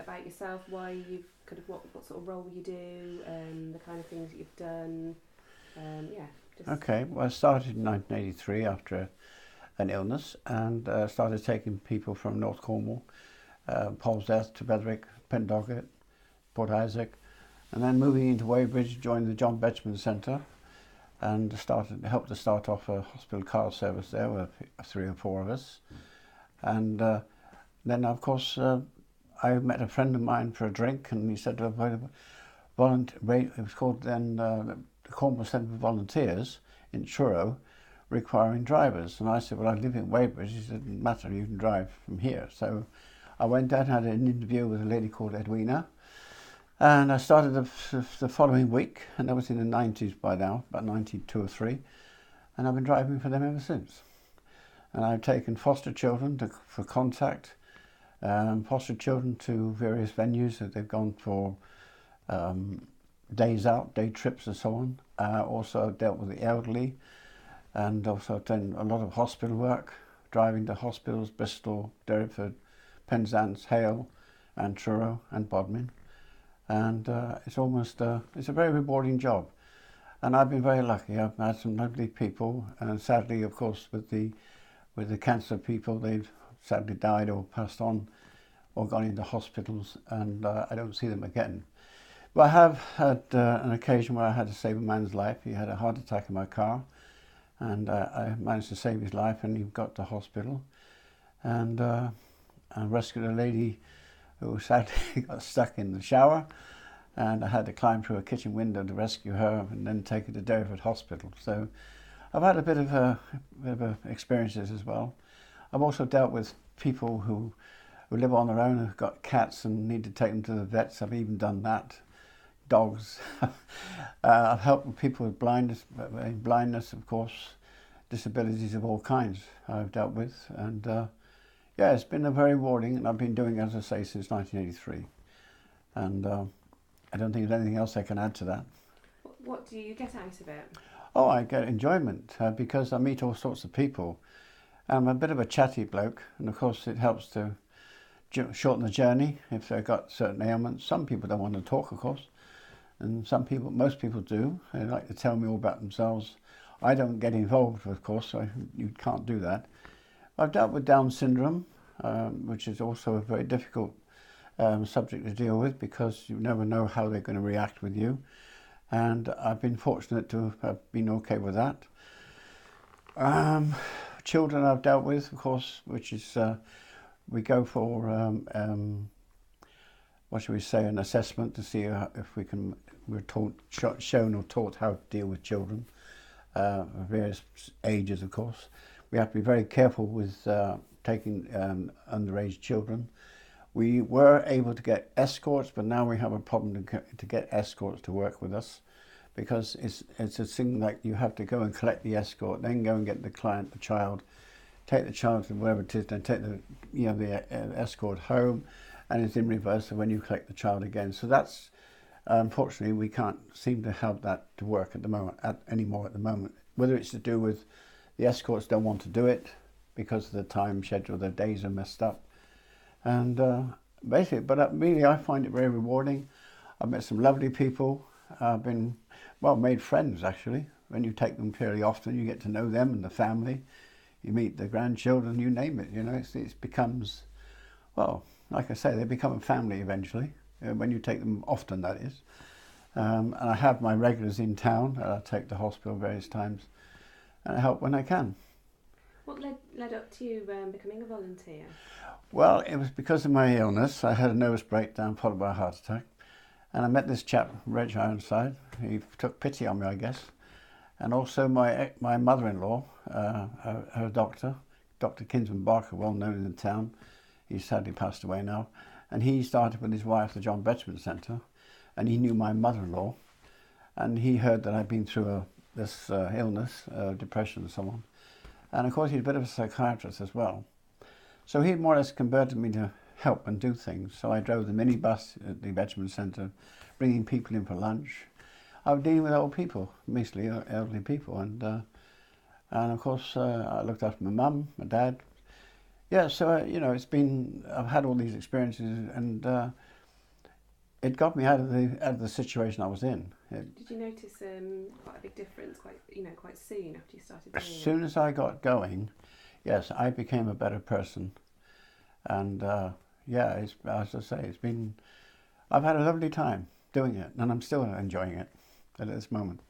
about yourself, why you've kind of what sort of role you do, the kind of things that you've done. Yeah, just Okay, well, I started in 1983 after an illness and started taking people from North Cornwall, Polesdeath to Bedwick, Pendocket, Port Isaac, and then moving into Weybridge, joined the John Betjeman Centre and helped to start off a hospital car service there with 3 or 4 of us. And then, of course, I met a friend of mine for a drink, and he said, it was called then the Cornwall Centre for Volunteers in Truro, requiring drivers. And I said, well, I live in Weybridge. He said, it doesn't matter, you can drive from here. So I went out and had an interview with a lady called Edwina, and I started the following week, and that was in the 90s by now, about 92 or 3, and I've been driving for them ever since. And I've taken foster children for contact, foster children to various venues that they've gone for days out, day trips and so on. Also dealt with the elderly, and also done a lot of hospital work, driving to hospitals, Bristol, Derriford, Penzance, Hale and Truro and Bodmin. And it's a very rewarding job. And I've been very lucky. I've had some lovely people, and sadly, of course, with the cancer people, they've sadly died or passed on or gone into hospitals, and I don't see them again. But I have had an occasion where I had to save a man's life. He had a heart attack in my car, and I managed to save his life, and he got to hospital. And I rescued a lady who sadly got stuck in the shower, and I had to climb through a kitchen window to rescue her and then take her to Derriford Hospital. So I've had a bit of experiences as well. I've also dealt with people who live on their own, who've got cats and need to take them to the vets. I've even done that. Dogs. I've helped people with blindness, of course, disabilities of all kinds I've dealt with. And yeah, it's been a very rewarding, and I've been doing it, as I say, since 1983. And I don't think there's anything else I can add to that. what do you get out of it? Oh, I get enjoyment because I meet all sorts of people. I'm a bit of a chatty bloke, and of course it helps to shorten the journey if they've got certain ailments. Some people don't want to talk, of course, and most people do. They like to tell me all about themselves. I don't get involved, of course, so you can't do that. I've dealt with Down syndrome, which is also a very difficult subject to deal with because you never know how they're going to react with you. And I've been fortunate to have been okay with that. Children I've dealt with, of course, which is we go for what should we say, an assessment to see if we're shown or taught how to deal with children of various ages, of course. We have to be very careful with taking underage children. We were able to get escorts, but now we have a problem to get escorts to work with us, because it's a thing like you have to go and collect the escort, then go and get the child, take the child to wherever it is, then take the escort home, and it's in reverse when you collect the child again. So that's unfortunately we can't seem to have that to work at the moment anymore at the moment. Whether it's to do with the escorts don't want to do it because of the time schedule, their days are messed up, and basically. But really, I find it very rewarding. I've met some lovely people. I've been made friends actually. When you take them fairly often, you get to know them and the family. You meet the grandchildren, you name it. You know, it becomes, well, like I say, they become a family eventually when you take them often. That is, and I have my regulars in town. I take to hospital various times, and I help when I can. What led up to you becoming a volunteer? Well, it was because of my illness. I had a nervous breakdown followed by a heart attack, and I met this chap, Reg Ironside. He took pity on me, I guess, and also my mother-in-law, her doctor, Dr. Kinsman Barker, well known in the town. He's sadly passed away now, and he started with his wife the John Betjeman Centre, and he knew my mother-in-law, and he heard that I'd been through this illness, depression and so on, and of course he's a bit of a psychiatrist as well. So he more or less converted me to help and do things. So I drove the minibus at the Betjeman Centre, bringing people in for lunch. I was dealing with old people, mostly elderly people, and of course I looked after my mum, my dad. Yeah, so I've had all these experiences, and it got me out of the situation I was in. Did you notice quite a big difference quite soon after you started As doing it? soon as I got going, yes, I became a better person. And yeah, as I say, I've had a lovely time doing it, and I'm still enjoying it at this moment.